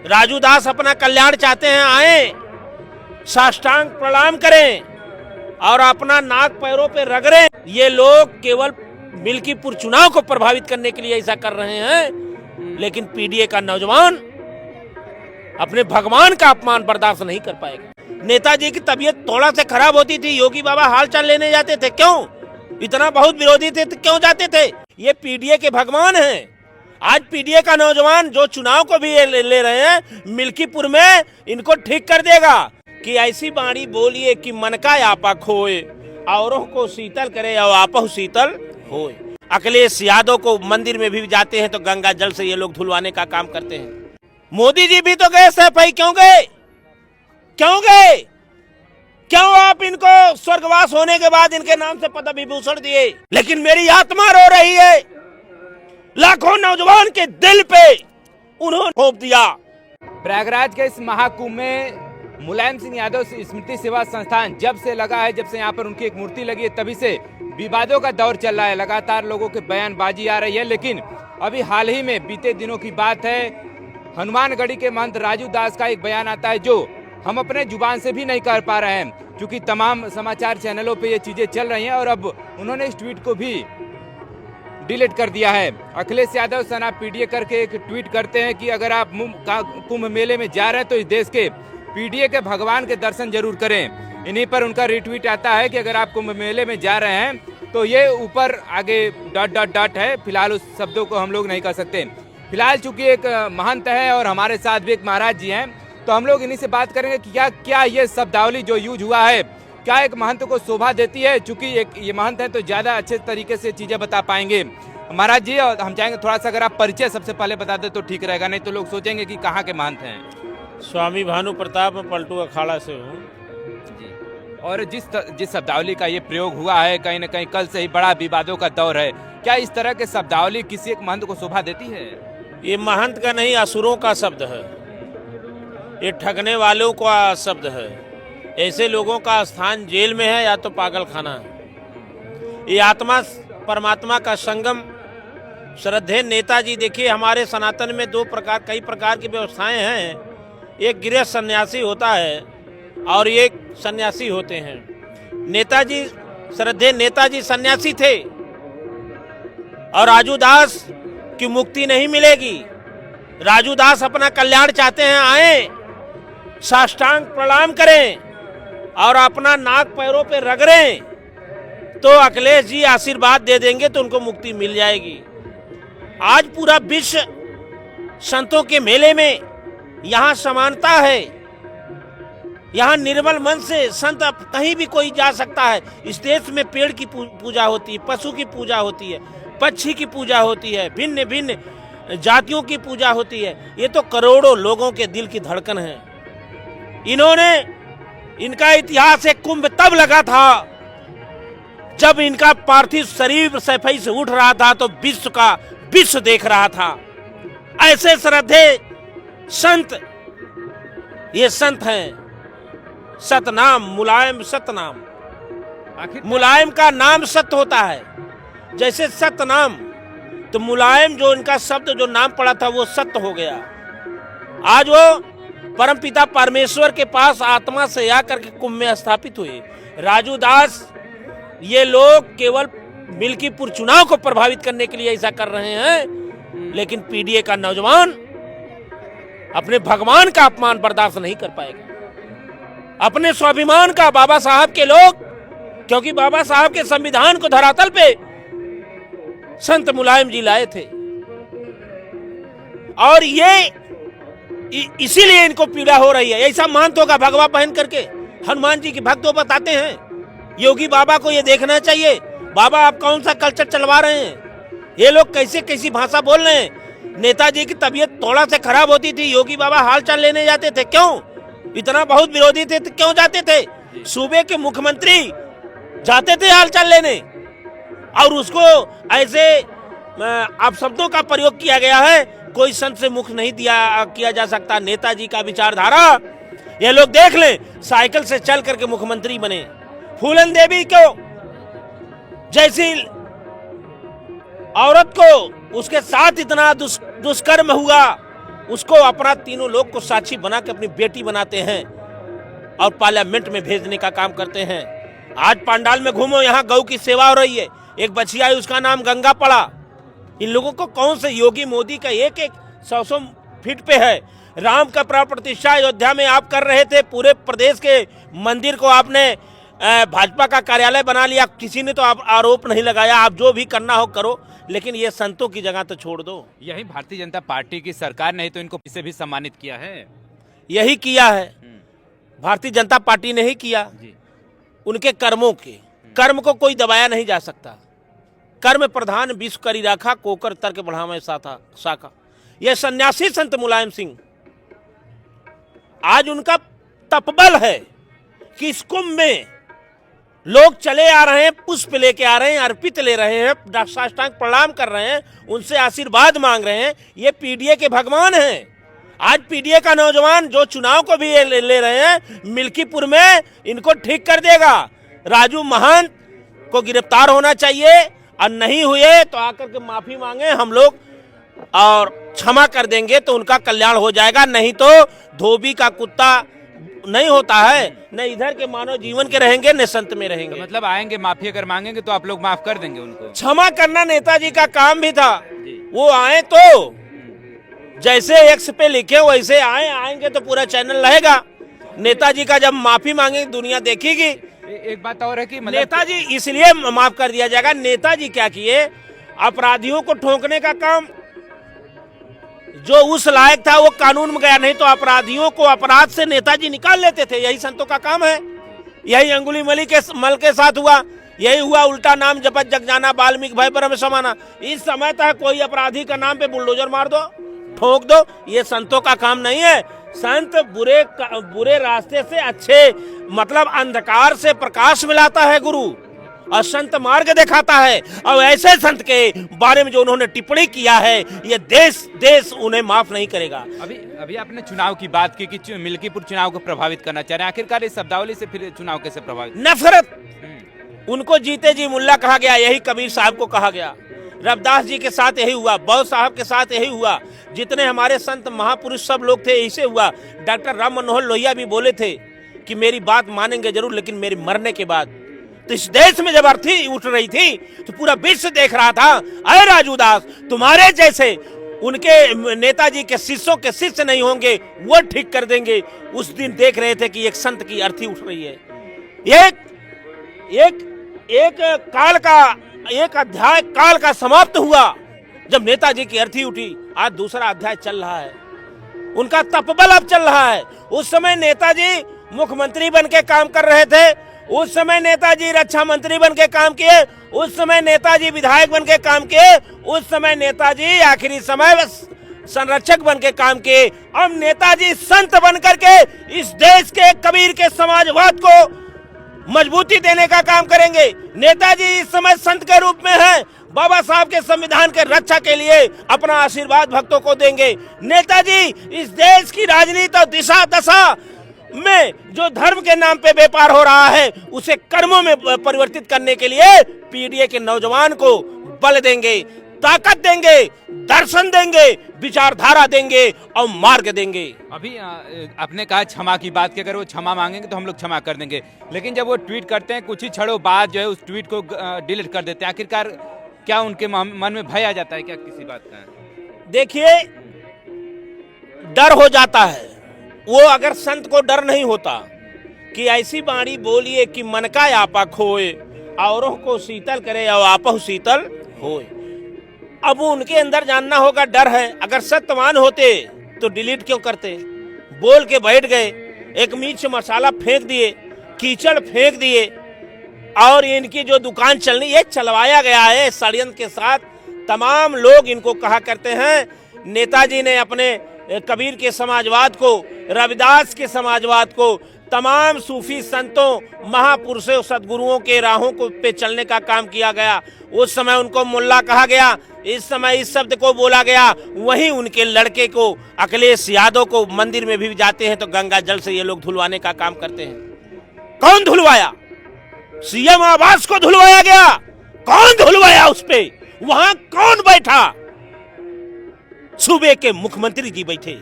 राजू दास अपना कल्याण चाहते हैं, आए साष्टांग प्रणाम करें और अपना नाक पैरों पे रगड़ें। ये लोग केवल मिल्कीपुर चुनाव को प्रभावित करने के लिए ऐसा कर रहे हैं, लेकिन पीडीए का नौजवान अपने भगवान का अपमान बर्दाश्त नहीं कर पाएगा। नेताजी की तबीयत थोड़ा से खराब होती थी, योगी बाबा हालचाल लेने जाते थे। क्यों? इतना बहुत विरोधी थे तो क्यों जाते थे? ये पीडीए के भगवान हैं। आज पीडीए का नौजवान जो चुनाव को भी ले रहे हैं, मिल्कीपुर में इनको ठीक कर देगा कि ऐसी बाणी बोलिए कि मन का आपा खोए, औरों को शीतल करे और आपहु शीतल होए। अखिलेश यादव को मंदिर में भी जाते हैं तो गंगा जल से ये लोग धुलवाने का काम करते हैं। मोदी जी भी तो गए सफाई, क्यों गए? क्यों गए? क्यों आप इनको स्वर्गवास होने के बाद इनके नाम से पद्म विभूषण दिए? लेकिन मेरी आत्मा रो रही है, लाखों नौजवान के दिल पे उन्होंने थोप दिया। प्रयागराज के इस महाकुंभ में मुलायम सिंह यादव स्मृति सेवा संस्थान जब से लगा है, जब से यहाँ पर उनकी एक मूर्ति लगी है, तभी से विवादों का दौर चल रहा है। लगातार लोगों के बयानबाजी आ रही है, लेकिन अभी हाल ही में बीते दिनों की बात है, हनुमानगढ़ी के महंत राजू दास का एक बयान आता है जो हम अपने जुबान से भी नहीं कर पा रहे हैं, क्योंकि तमाम समाचार चैनलों पे ये चीजें चल रही हैं। और अब उन्होंने इस ट्वीट को भी डिलीट कर दिया है। अखिलेश यादव सेना पीडीए करके एक ट्वीट करते हैं कि अगर आप कुंभ मेले में जा रहे हैं तो इस देश के पीडीए के भगवान के दर्शन जरूर करें। इन्हीं पर उनका रिट्वीट आता है कि अगर आप कुंभ मेले में जा रहे हैं तो ये ऊपर आगे डॉट है। फिलहाल उस शब्दों को हम लोग नहीं कर सकते। फिलहाल चूंकि एक महंत है और हमारे साथ भी एक महाराज जी हैं, तो हम लोग इन्हीं से बात करेंगे कि क्या ये शब्दावली जो यूज हुआ है क्या एक महंत को शोभा देती है। चूंकि ये महंत है तो ज्यादा अच्छे तरीके से चीजें बता पाएंगे। महाराज जी, और हम चाहेंगे थोड़ा सा अगर आप परिचय सबसे पहले बता दे तो ठीक रहेगा, नहीं तो लोग सोचेंगे कि कहाँ के महंत हैं। स्वामी भानु प्रताप, मैं पलटू अखाड़ा से हूँ जी। और जिस शब्दावली का ये प्रयोग हुआ है, कहीं न कहीं कल से ही बड़ा विवादों का दौर है, क्या इस तरह के शब्दावली किसी एक महंत को शोभा देती है? ये महंत का नहीं, असुरों का शब्द है। ये ठगने वालों का शब्द है। ऐसे लोगों का स्थान जेल में है या तो पागल खाना है। ये आत्मा परमात्मा का संगम। श्रद्धेय नेताजी, देखिए हमारे सनातन में कई प्रकार की व्यवस्थाएं हैं। एक गृह सन्यासी होता है और एक सन्यासी होते हैं। नेताजी, श्रद्धेय नेताजी सन्यासी थे और राजू दास की मुक्ति नहीं मिलेगी। राजू दास अपना कल्याण चाहते हैं, आए साष्टांग प्रणाम करें और अपना नाक पैरों पे रगड़ें, तो अखिलेश जी आशीर्वाद दे देंगे तो उनको मुक्ति मिल जाएगी। आज पूरा विश्व संतों के मेले में यहाँ समानता है। यहाँ निर्मल मन से संत कहीं भी कोई जा सकता है। इस देश में पेड़ की पूजा होती है, पशु की पूजा होती है, पक्षी की पूजा होती है, भिन्न भिन्न जातियों की पूजा होती है। ये तो करोड़ों लोगों के दिल की धड़कन है। इनका इतिहास एक कुंभ तब लगा था जब इनका पार्थिव शरीर सफाई से उठ रहा था तो विश्व देख रहा था। ऐसे श्रद्धेय संत, ये संत हैं सतनाम, मुलायम सतनाम। मुलायम का नाम सत्य होता है, जैसे सतनाम, तो मुलायम जो इनका शब्द जो नाम पड़ा था वो सत्य हो गया। आज वो परमपिता परमेश्वर के पास आत्मा से आकर के कुंभ में स्थापित हुए। राजू दास, ये लोग केवल मिल्कीपुर चुनाव को प्रभावित करने के लिए ऐसा कर रहे हैं, लेकिन पीडीए का नौजवान अपने भगवान का अपमान बर्दाश्त नहीं कर पाएगा। अपने स्वाभिमान का, बाबा साहब के लोग, क्योंकि बाबा साहब के संविधान को धरातल पे संत मुलायम जी लाए थे और ये इसीलिए इनको पीड़ा हो रही है। ऐसा महंतों का भगवा पहन करके हनुमान जी के भक्तों बताते हैं। योगी बाबा को ये देखना चाहिए, बाबा आप कौन सा कल्चर चलवा रहे हैं? ये लोग कैसी भाषा बोल रहे हैं? नेताजी की तबीयत थोड़ा से खराब होती थी, योगी बाबा हालचाल लेने जाते थे। क्यों? इतना बहुत विरोधी थे तो क्यों जाते थे? सूबे के मुख्यमंत्री जाते थे हालचाल लेने और उसको ऐसे अपशब्दों का प्रयोग किया गया है। कोई संत से मुख नहीं किया जा सकता। नेताजी का विचारधारा ये लोग देख लें, साइकिल से चल करके मुख्यमंत्री बने। फूलन देवी को जैसी औरत को उसके साथ इतना दुष्कर्म हुआ उसको अपना तीनों लोग को साक्षी बना के अपनी बेटी बनाते हैं और पार्लियामेंट में भेजने का काम करते हैं। आज पंडाल में घूमो, यहाँ गौ की सेवा हो रही है, एक बच्ची आई उसका नाम गंगा पड़ा। इन लोगों को कौन से योगी मोदी का एक 100 फीट पे है। राम का प्राण प्रतिष्ठा अयोध्या में आप कर रहे थे, पूरे प्रदेश के मंदिर को आपने भाजपा का कार्यालय बना लिया, किसी ने तो आप आरोप नहीं लगाया। आप जो भी करना हो करो, लेकिन ये संतों की जगह तो छोड़ दो। यही भारतीय जनता पार्टी की सरकार ने तो इनको इसे भी सम्मानित किया है। यही किया है, भारतीय जनता पार्टी ने ही किया। उनके कर्मों के कर्म को कोई दबाया नहीं जा सकता। कर्म प्रधान विश्व करी राखा, कोकर तर्क बढ़ावे शाखा। यह सन्यासी संत मुलायम सिंह, आज उनका तपबल है कि इस कुंभ में लोग चले आ रहे हैं, पुष्प लेके आ रहे हैं, अर्पित ले रहे हैं, साष्टांग प्रणाम कर रहे हैं, उनसे आशीर्वाद मांग रहे हैं। ये पीडीए के भगवान हैं। आज पीडीए का नौजवान जो चुनाव को भी ले रहे हैं, मिल्कीपुर में इनको ठीक कर देगा। राजू महंत को गिरफ्तार होना चाहिए, और नहीं हुए तो आकर के माफी मांगे हम लोग और क्षमा कर देंगे तो उनका कल्याण हो जाएगा। नहीं तो धोबी का कुत्ता नहीं होता है, न इधर के मानव जीवन के रहेंगे न संत में रहेंगे। तो मतलब आएंगे माफी अगर मांगेंगे तो आप लोग माफ कर देंगे उनको? क्षमा करना नेताजी का काम भी था। वो आए तो जैसे एक्स पे लिखे वैसे आएंगे तो पूरा चैनल रहेगा। नेताजी का जब माफी मांगेंगे दुनिया देखेगी। एक बात और है कि मतलब नेताजी इसलिए माफ कर दिया जाएगा। नेताजी क्या किए, अपराधियों को ठोकने का काम जो उस लायक था वो कानून में गया, नहीं तो अपराधियों को अपराध से नेताजी निकाल लेते थे। यही संतों का काम है। यही अंगुली मल के साथ हुआ, यही हुआ। उल्टा नाम जपत जग जाना, वाल्मीकि भय परम समाना। इस समय तक कोई अपराधी का नाम पे बुलडोजर मार दो, ठोक दो, ये संतों का काम नहीं है। संत बुरे रास्ते से अच्छे, मतलब अंधकार से प्रकाश मिलाता है गुरु, और संत मार्ग दिखाता है। और ऐसे संत के बारे में जो उन्होंने टिप्पणी किया है, ये देश उन्हें माफ नहीं करेगा। अभी आपने चुनाव की बात की कि मिल्कीपुर चुनाव को प्रभावित करना चाह रहे हैं। आखिरकार इस शब्दावली से फिर चुनाव कैसे प्रभावित? नफरत। उनको जीते जी मुल्ला कहा गया, यही कबीर साहब को कहा गया। रविदास जी के साथ यही हुआ, बौद्ध साहब के साथ यही हुआ, जितने हमारे संत महापुरुष सब लोग थे इसे हुआ। डॉक्टर राम मनोहर लोहिया भी बोले थे कि मेरी बात मानेंगे जरूर, लेकिन मेरे मरने के बाद। तो इस देश में जब अर्थी उठ रही थी तो पूरा विश्व देख रहा था, अरे राजूदास तुम्हारे जैसे उनके नेताजी के शिष्यों के शिष्य नहीं होंगे, वो ठीक कर देंगे। उस दिन देख रहे थे कि एक संत की अर्थी उठ रही है। एक अध्याय काल का समाप्त हुआ जब नेताजी की अर्थी उठी। आज दूसरा अध्याय चल रहा है, उनका तपबल अब चल रहा है। उस समय नेताजी मुख्यमंत्री बन के काम कर रहे थे, उस समय नेताजी रक्षा मंत्री बन के काम किए, उस समय नेताजी विधायक बन के काम किए, उस समय नेताजी आखिरी समय संरक्षक बन के काम किए। अब नेताजी संत बन करके इस देश के कबीर के समाजवाद को मजबूती देने का काम करेंगे। नेताजी इस समय संत के रूप में हैं, बाबा साहब के संविधान के रक्षा के लिए अपना आशीर्वाद भक्तों को देंगे। नेताजी इस देश की राजनीति और दिशा दशा में जो धर्म के नाम पे व्यापार हो रहा है उसे कर्मों में परिवर्तित करने के लिए पीडीए के नौजवान को बल देंगे, ताकत देंगे, दर्शन देंगे, विचारधारा देंगे और मार्ग देंगे। अभी आपने कहा क्षमा की बात कि अगर वो क्षमा मांगेंगे तो हम लोग क्षमा कर देंगे, लेकिन जब वो ट्वीट करते हैं कुछ ही क्षणों बाद जो है उस ट्वीट को डिलीट कर देते हैं। आखिरकार क्या उनके मन में भय आ जाता है क्या किसी बात का? देखिए, डर हो जाता है। वो अगर संत को डर नहीं होता कि ऐसी बाणी बोलिए कि मन का आपा खोए, औरों को शीतल करे और आपहु शीतल होए। अब वो उनके अंदर जानना होगा डर है। अगर सत्यवान होते तो डिलीट क्यों करते? बोल के बैठ गए, एक मिर्च मसाला फेंक दिए, कीचड़ फेंक दिए, और इनकी जो दुकान चलनी ये चलवाया गया है षड्यंत्र के साथ। तमाम लोग इनको कहा करते हैं नेताजी ने अपने कबीर के समाजवाद को, रविदास के समाजवाद को, तमाम सूफी संतों महापुरुषों सदगुरुओं के राहों को पे चलने का काम किया गया। उस समय उनको मुल्ला कहा गया, इस समय इस शब्द को बोला गया। वहीं उनके लड़के को अखिलेश यादव को मंदिर में भी जाते हैं तो गंगा जल से ये लोग धुलवाने का काम करते हैं। कौन धुलवाया? सीएम आवास को धुलवाया गया। कौन धुलवाया? उस पे वहां कौन बैठा? सूबे के मुख्यमंत्री जी बैठे।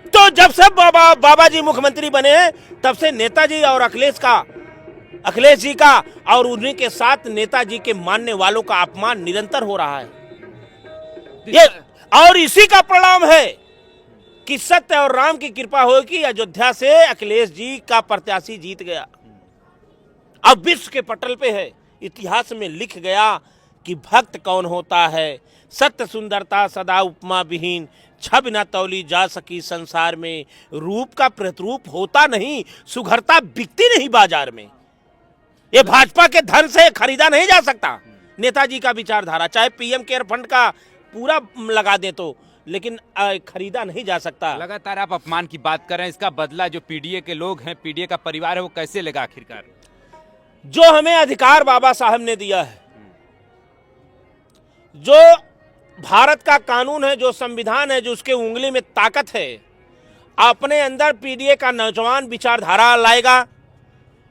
तो जब से बाबा जी मुख्यमंत्री बने तब से नेताजी और अखिलेश जी का और उन्हीं के साथ नेताजी के मानने वालों का अपमान निरंतर हो रहा है। ये और इसी का परिणाम है कि सत्य और राम की कृपा हो कि अयोध्या से अखिलेश जी का प्रत्याशी जीत गया। अब विश्व के पटल पे है, इतिहास में लिख गया कि भक्त कौन होता है। सत्य सुंदरता सदा उपमा विहीन, छब न तौली जा सकी संसार में। रूप का प्रतिरूप होता नहीं, सुघरता बिकती नहीं बाजार में। ये भाजपा के धन से खरीदा नहीं जा सकता नेताजी का विचारधारा, चाहे पीएम केयर फंड का पूरा लगा दे तो, लेकिन खरीदा नहीं जा सकता। लगातार आप अपमान की बात कर रहे हैं, इसका बदला जो पीडीए के लोग हैं, पीडीए का परिवार है, वो कैसे लेगा आखिरकार? जो हमें अधिकार बाबा साहब ने दिया है, जो भारत का कानून है, जो संविधान है, जो उसके उंगली में ताकत है, अपने अंदर पीडीए का नौजवान विचारधारा लाएगा।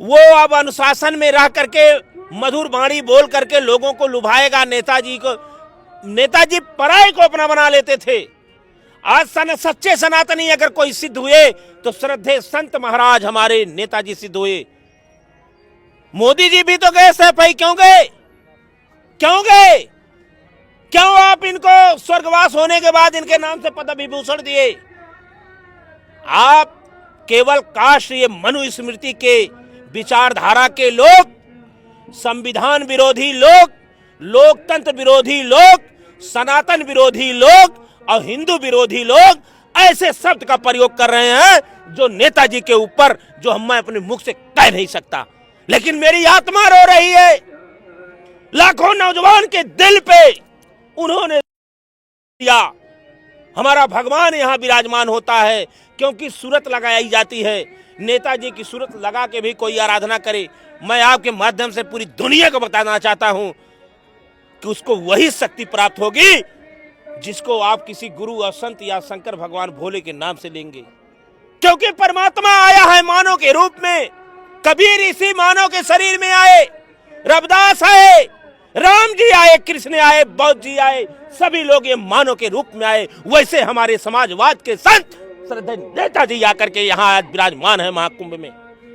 वो अब अनुशासन में रह करके मधुर वाणी बोल करके लोगों को लुभाएगा। नेताजी पराये को अपना बना लेते थे। आज सच्चे सनातनी अगर कोई सिद्ध हुए तो श्रद्धे संत महाराज हमारे नेताजी सिद्ध हुए। मोदी जी भी तो गए सफाई, क्यों गए? क्यों आप इनको स्वर्गवास होने के बाद इनके नाम से पद्म विभूषण दिए? आप केवल काश ये मनुस्मृति के विचारधारा के लोग, संविधान विरोधी लोग, लोकतंत्र विरोधी लोग, सनातन विरोधी लोग और हिंदू विरोधी लोग ऐसे शब्द का प्रयोग कर रहे हैं जो नेताजी के ऊपर, जो मैं अपने मुख से कह नहीं सकता, लेकिन मेरी आत्मा रो रही है। लाखों नौजवान के दिल पे उन्होंने दिया। हमारा भगवान यहाँ विराजमान होता है क्योंकि सूरत लगाई जाती है। नेताजी की सूरत लगा के भी कोई आराधना करे, मैं आपके माध्यम से पूरी दुनिया को बताना चाहता हूं कि उसको वही शक्ति प्राप्त होगी जिसको आप किसी गुरु और संत या शंकर भगवान भोले के नाम से लेंगे। क्योंकि परमात्मा आया है मानव के रूप में। कबीर इसी मानव के शरीर में आए, रविदास आए, राम जी आए, कृष्ण आए, बौद्ध जी आए, सभी लोग ये मानव के रूप में आए। वैसे हमारे समाजवाद के संत श्रद्धेय नेताजी आकर के यहाँ आज विराजमान है महाकुंभ में।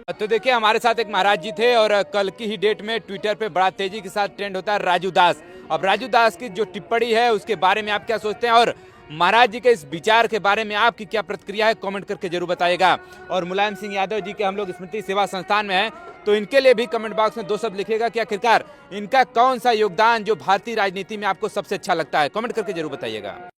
तो देखिए, हमारे साथ एक महाराज जी थे और कल की ही डेट में ट्विटर पे बड़ा तेजी के साथ ट्रेंड होता है राजू दास। अब राजू दास की जो टिप्पणी है उसके बारे में आप क्या सोचते हैं, और महाराज जी के इस विचार के बारे में आपकी क्या प्रतिक्रिया है, कमेंट करके जरूर बताइएगा। और मुलायम सिंह यादव जी के हम लोग स्मृति सेवा संस्थान में हैं, तो इनके लिए भी कमेंट बॉक्स में 2 शब्द लिखिएगा कि आखिरकार इनका कौन सा योगदान जो भारतीय राजनीति में आपको सबसे अच्छा लगता है, कमेंट करके जरूर बताइएगा।